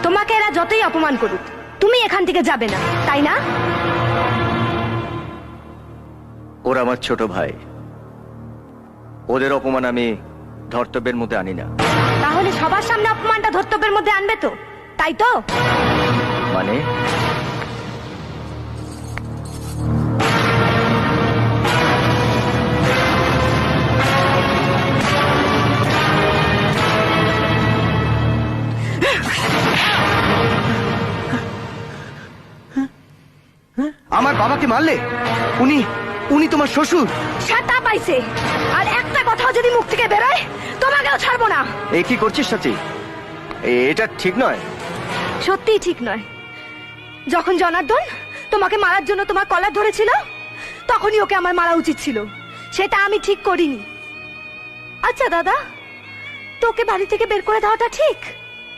তোমাকে এরা যতই অপমান করুক তুমি এখান থেকে যাবে না, তাই না? ওরা আমার ছোট ভাই, ওদের অপমান আমি ধর্তব্যের মধ্যে আনি না। তাহলে সবার সামনে অপমানটা ধর্তব্যের মধ্যে আনবে তো, তাই তো? মানে আমার বাবাকে মারলে? উনি উনি তোমার শ্বশুর? সেটা পাইছে, আর একটা কথাও যদি মুখ থেকে বেরোয় তোমাকেও ছাড়বো না। এই কি করছিস সাথী? এটা ঠিক নয়। সত্যিই ঠিক নয়। যখন জনার্দন তোমাকে মারার জন্য তোমার কলার ধরেছিল তখনই ওকে আমার মারা উচিত ছিল, সেটা আমি ঠিক করিনি। আচ্ছা দাদা, তোকে বাড়ি থেকে বের করে দেওয়াটা ঠিক?